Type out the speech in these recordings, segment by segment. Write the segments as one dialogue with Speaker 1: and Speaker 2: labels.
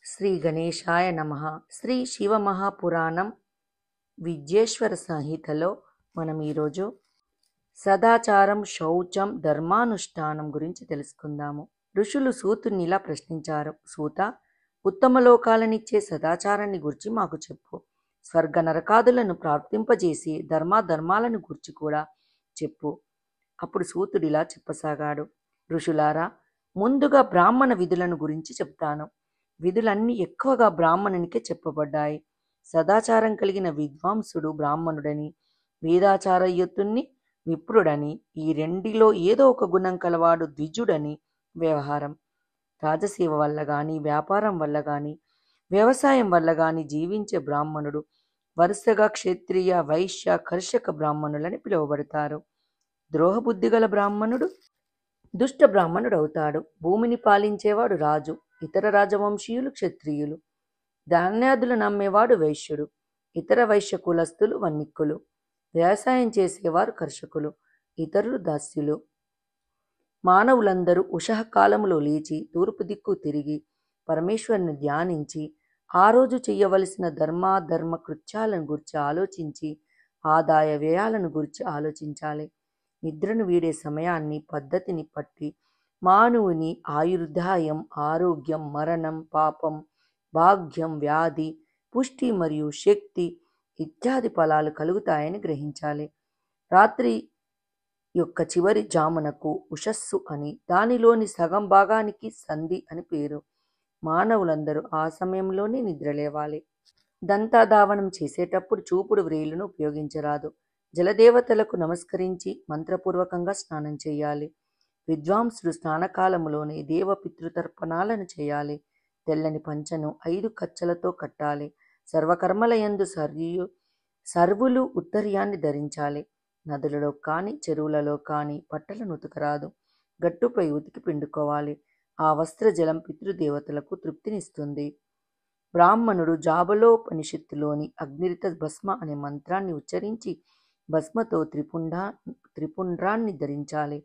Speaker 1: శ్రీ గణేశాయ నమః. శ్రీ శివమహాపురాణం విద్యేశ్వర సంహితలో మనం ఈరోజు సదాచారం, శౌచం, ధర్మానుష్ఠానం గురించి తెలుసుకుందాము. ఋషులు సూతుని ఇలా ప్రశ్నించారు. సూత, ఉత్తమ లోకాలనిచ్చే సదాచారాన్ని గురించి మాకు చెప్పు. స్వర్గ నరకాదులను ప్రాప్తింపజేసి ధర్మాలను గురించి కూడా చెప్పు. అప్పుడు సూతుడిలా చెప్పసాగాడు. ఋషులారా, ముందుగా బ్రాహ్మణ విధులను గురించి చెప్తాను. విధులన్నీ ఎక్కువగా బ్రాహ్మణునికే చెప్పబడ్డాయి. సదాచారం కలిగిన విద్వాంసుడు బ్రాహ్మణుడని, వేదాచారయుతుణ్ణి విప్రుడని, ఈ రెండిలో ఏదో ఒక గుణం కలవాడు ద్విజుడని వ్యవహారం. రాజసేవ వల్ల గాని, వ్యాపారం వల్ల గాని, వ్యవసాయం వల్ల గాని జీవించే బ్రాహ్మణుడు వరుసగా క్షత్రియ, వైశ్య, కర్షక బ్రాహ్మణులని పిలువబడతారు. ద్రోహబుద్ధి గల బ్రాహ్మణుడు దుష్ట బ్రాహ్మణుడు అవుతాడు. భూమిని పాలించేవాడు రాజు, ఇతర రాజవంశీయులు క్షత్రియులు. ధాన్యాదులు నమ్మేవాడు వైశ్యుడు, ఇతర వైశ్య కులస్తులు వన్నిక్కులు. వ్యవసాయం చేసేవారు కర్షకులు, ఇతరులు దాస్యులు. మానవులందరూ ఉషఃకాలములో లేచి తూర్పు దిక్కు తిరిగి పరమేశ్వరుని ధ్యానించి ఆ రోజు చెయ్యవలసిన ధర్మ కృత్యాలను గురించి ఆలోచించి ఆదాయ వ్యయాలను గురించి ఆలోచించాలి. నిద్రను వీడే సమయాన్ని, పద్ధతిని పట్టి మానవుని ఆయుర్దాయం, ఆరోగ్యం, మరణం, పాపం, భాగ్యం, వ్యాధి, పుష్టి మరియు శక్తి ఇత్యాది ఫలాలు కలుగుతాయని గ్రహించాలి. రాత్రి యొక్క చివరి జామునకు ఉషస్సు అని, దానిలోని సగం భాగానికి సంధి అని పేరు. మానవులందరూ ఆ సమయంలోనే నిద్రలేవాలి. దంతాధావనం చేసేటప్పుడు చూపుడు వ్రేలును ఉపయోగించరాదు. జలదేవతలకు నమస్కరించి మంత్రపూర్వకంగా స్నానం చేయాలి. విద్వాంసుడు స్నానకాలములోనే దేవపితృతర్పణాలను చేయాలి. తెల్లని పంచను 5 కచ్చలతో కట్టాలి. సర్వకర్మలయందు సర్వులు ఉత్తరీయాన్ని ధరించాలి. నదులలో కాని, చెరువులలో కాని బట్టలను ఉతకరాదు. గట్టుపై ఉతికి పిండుకోవాలి. ఆ వస్త్ర జలం పితృదేవతలకు తృప్తినిస్తుంది. బ్రాహ్మణుడు జాబలోపనిషత్తులోని అగ్నిరిత భస్మ అనే మంత్రాన్ని ఉచ్చరించి భస్మతో త్రిపుండ్రాన్ని ధరించాలి.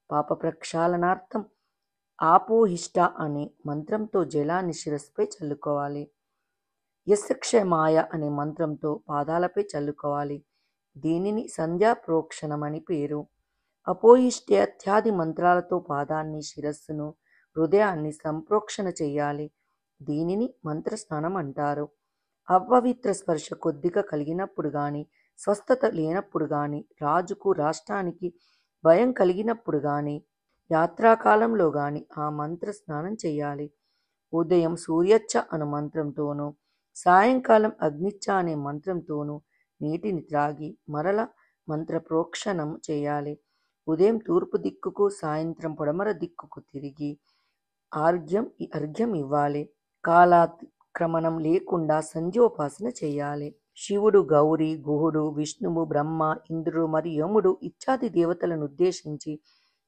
Speaker 1: పాప ప్రక్షాళనార్థం ఆపోహిష్ట అనే మంత్రంతో జలాన్ని శిరస్సుపై చల్లుకోవాలి. యశక్షమాయ అనే మంత్రంతో పాదాలపై చల్లుకోవాలి. దీనిని సంధ్యా ప్రోక్షణం అని పేరు. అపోహిష్ట్యాది మంత్రాలతో పాదాన్ని, శిరస్సును, హృదయాన్ని సంప్రోక్షణ చెయ్యాలి. దీనిని మంత్రస్నానం అంటారు. అపవిత్ర స్పర్శ కొద్దిగా కలిగినప్పుడు గాని, స్వస్థత లేనప్పుడు గాని, రాజుకు రాష్ట్రానికి భయం కలిగినప్పుడు గాని, యాత్రాకాలంలో గాని ఆ మంత్ర స్నానం చెయ్యాలి. ఉదయం సూర్యచ్చ అను మంత్రంతోనూ, సాయంకాలం అగ్నిచ్చ అనే మంత్రంతోనూ నీటిని త్రాగి మరల మంత్ర ప్రోక్షణం చేయాలి. ఉదయం తూర్పు దిక్కుకు, సాయంత్రం పడమర దిక్కుకు తిరిగి అర్ఘ్యం ఇవ్వాలి. కాలాక్రమణం లేకుండా సంధ్యోపాసన చేయాలి. శివుడు, గౌరి, గుహుడు, విష్ణువు, బ్రహ్మ, ఇంద్రుడు మరియు యముడు ఇత్యాది దేవతలను ఉద్దేశించి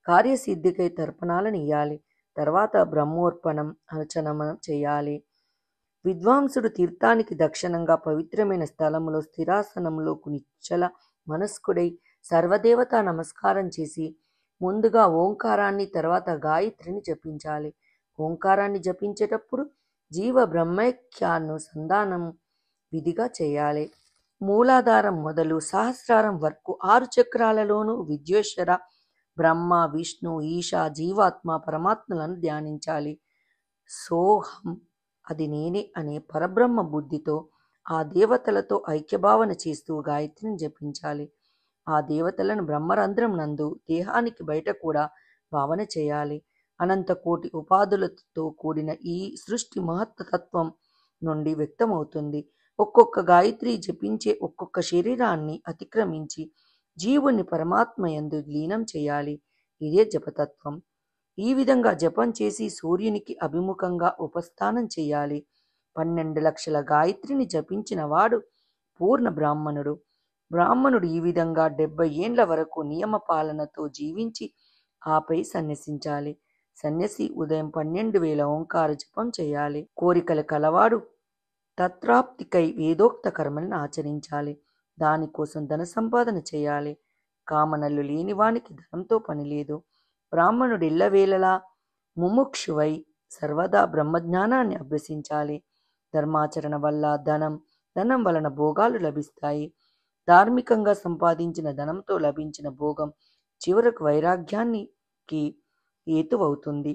Speaker 1: కార్యసిద్ధికై తర్పణాలను ఇయ్యాలి. తర్వాత బ్రహ్మోర్పణం, అర్చనం చేయాలి. విద్వాంసుడు తీర్థానికి దక్షిణంగా పవిత్రమైన స్థలములో స్థిరాసనంలో నిశ్చల మనస్కుడై సర్వదేవతా నమస్కారం చేసి ముందుగా ఓంకారాన్ని, తర్వాత గాయత్రిని జపించాలి. ఓంకారాన్ని జపించేటప్పుడు జీవ బ్రహ్మైక్యాను సంధానం విధిగా చేయాలి. మూలాధారం మొదలు సహస్రారం వరకు 6 చక్రాలలోనూ విద్యేశ్వర, బ్రహ్మ, విష్ణు, ఈశ, జీవాత్మ, పరమాత్మలను ధ్యానించాలి. సోహం, అది నేనే అనే పరబ్రహ్మ బుద్ధితో ఆ దేవతలతో ఐక్యభావన చేస్తూ గాయత్రిని జపించాలి. ఆ దేవతలను బ్రహ్మరంధ్రం నందు, దేహానికి బయట కూడా భావన చేయాలి. అనంత కోటి ఉపాధులతో కూడిన ఈ సృష్టి మహత్తత్వం నుండి వ్యక్తమవుతుంది. ఒక్కొక్క గాయత్రి జపించే ఒక్కొక్క శరీరాన్ని అతిక్రమించి జీవుని పరమాత్మయందు లీనం చేయాలి. ఇదే జపతత్వం. ఈ విధంగా జపం చేసి సూర్యునికి అభిముఖంగా ఉపస్థానం చేయాలి. 12 లక్షల గాయత్రిని జపించిన వాడు పూర్ణ బ్రాహ్మణుడు. బ్రాహ్మణుడు ఈ విధంగా 70 ఏండ్ల వరకు నియమ పాలనతో జీవించి ఆపై సన్యసించాలి. సన్యసి ఉదయం 12,000 ఓంకార జపం చేయాలి. కోరికలు కలవాడు తత్ప్రాప్తికై వేదోక్త కర్మలను ఆచరించాలి. దానికోసం ధన సంపాదన చేయాలి. కామనలు లేనివానికి ధనంతో పని లేదు. బ్రాహ్మణుడు ఎల్లవేళలా ముముక్షువై సర్వదా బ్రహ్మజ్ఞానాన్ని అభ్యసించాలి. ధర్మాచరణ వల్ల ధనం వలన భోగాలు లభిస్తాయి. ధార్మికంగా సంపాదించిన ధనంతో లభించిన భోగం చివరకు వైరాగ్యానికి హేతువవుతుంది.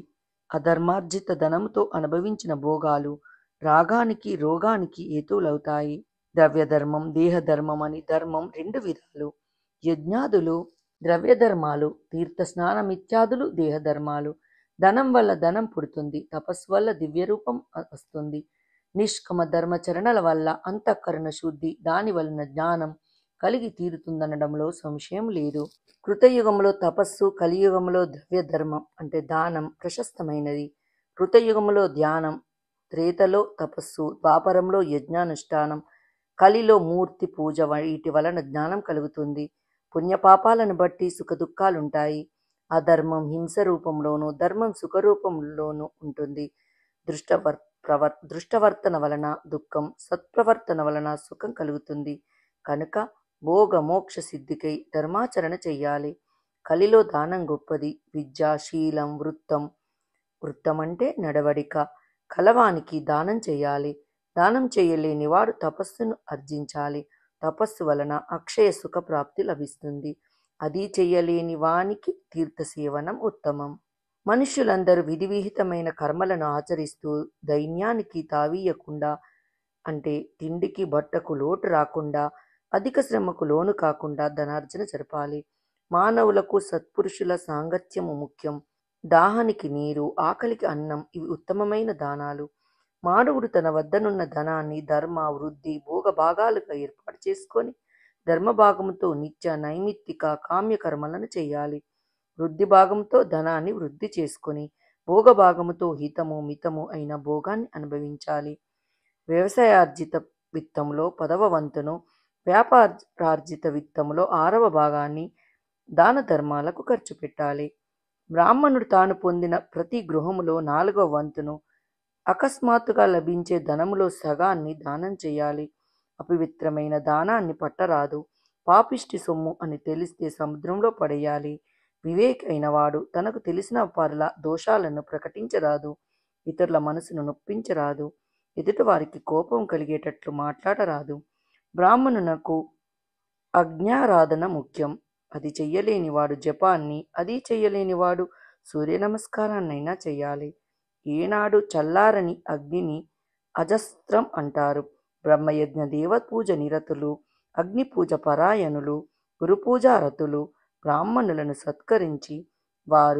Speaker 1: అధర్మార్జిత ధనంతో అనుభవించిన భోగాలు రాగానికి రోగానికి హేతువులవుతాయి. ద్రవ్యధర్మం, దేహధర్మం అని ధర్మం 2 విధాలు. యజ్ఞాదులు ద్రవ్యధర్మాలు, తీర్థస్నానమిత్యాదులు దేహధర్మాలు. ధనం వల్ల ధనం పుడుతుంది, తపస్సు వల్ల దివ్యరూపం వస్తుంది. నిష్కమ ధర్మచరణల వల్ల అంతఃకరణ శుద్ధి, దాని వలన జ్ఞానం కలిగి తీరుతుందనడంలో సంశయం లేదు. కృతయుగంలో తపస్సు, కలియుగంలో ద్రవ్యధర్మం అంటే దానం ప్రశస్తమైనది. కృతయుగంలో ధ్యానం, త్రేతలో తపస్సు, ద్వాపరంలో యజ్ఞానుష్ఠానం, కలిలో మూర్తి పూజ వీటి వలన జ్ఞానం కలుగుతుంది. పుణ్యపాపాలను బట్టి సుఖదుఖాలుంటాయి. అధర్మం హింస రూపంలోనూ, ధర్మం సుఖరూపంలోనూ ఉంటుంది. దృష్టవర్తన వలన దుఃఖం, సత్ప్రవర్తన వలన సుఖం కలుగుతుంది. కనుక భోగ మోక్ష సిద్ధికై ధర్మాచరణ చెయ్యాలి. కలిలో దానం గొప్పది. విద్య, శీలం, వృత్తం అంటే నడవడిక కలవానికి దానం చేయాలి. దానం చేయలేని వాడు తపస్సును ఆర్జించాలి. తపస్సు వలన అక్షయ సుఖ ప్రాప్తి లభిస్తుంది. అది చెయ్యలేని వానికి తీర్థసేవనం ఉత్తమం. మనుష్యులందరూ విధివిహితమైన కర్మలను ఆచరిస్తూ దైన్యానికి తావీయకుండా అంటే తిండికి బట్టకు లోటు రాకుండా, అధిక శ్రమకు లోను కాకుండా ధనార్జన జరపాలి. మానవులకు సత్పురుషుల సాంగత్యము ముఖ్యం. దాహానికి నీరు, ఆకలికి అన్నం ఇవి ఉత్తమమైన దానాలు. మానవుడు తన వద్దనున్న ధనాన్ని ధర్మ, వృద్ధి, భోగ భాగాలుగా ఏర్పాటు చేసుకొని ధర్మభాగంతో నిత్య, నైమిత్తిక, కామ్య కర్మలను చేయాలి. వృద్ధి భాగంతో ధనాన్ని వృద్ధి చేసుకొని భోగభాగముతో హితము, మితము అయిన భోగాన్ని అనుభవించాలి. వ్యవసాయార్జిత విత్తంలో 10వ వంతును, వ్యాపారార్జిత విత్తంలో 6వ భాగాన్ని దాన ధర్మాలకు ఖర్చు పెట్టాలి. బ్రాహ్మణుడు తాను పొందిన ప్రతి గృహములో 4వ వంతును, అకస్మాత్తుగా లభించే ధనములో సగాన్ని దానం చేయాలి. అపవిత్రమైన దానాన్ని పట్టరాదు. పాపిష్టి సొమ్ము అని తెలిస్తే సముద్రంలో పడేయాలి. వివేక్ అయినవాడు తనకు తెలిసిన పరుల దోషాలను ప్రకటించరాదు. ఇతరుల మనసును నొప్పించరాదు. ఎదుటివారికి కోపం కలిగేటట్లు మాట్లాడరాదు. బ్రాహ్మణునకు అజ్ఞారాధన ముఖ్యం. అది చెయ్యలేనివాడు జపాన్ని, అది చెయ్యలేనివాడు సూర్య నమస్కారాన్నైనా చెయ్యాలి. ఏనాడు చల్లారని అగ్నిని అజస్త్రం అంటారు. బ్రహ్మయజ్ఞ దేవపూజ నిరతులు, అగ్నిపూజ పరాయణులు, గురుపూజారతులు బ్రాహ్మణులను సత్కరించి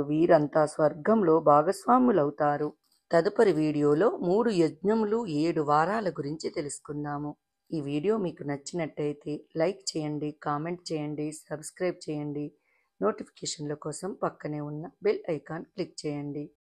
Speaker 1: వీరంతా స్వర్గంలో భాగస్వాములవుతారు. తదుపరి వీడియోలో 3 యజ్ఞములు 7 వారాల గురించి తెలుసుకుందాము. ఈ వీడియో మీకు నచ్చినట్టయితే లైక్ చేయండి, కామెంట్ చేయండి, సబ్స్క్రైబ్ చేయండి. నోటిఫికేషన్ల కోసం పక్కనే ఉన్న బెల్ ఐకాన్ క్లిక్ చేయండి.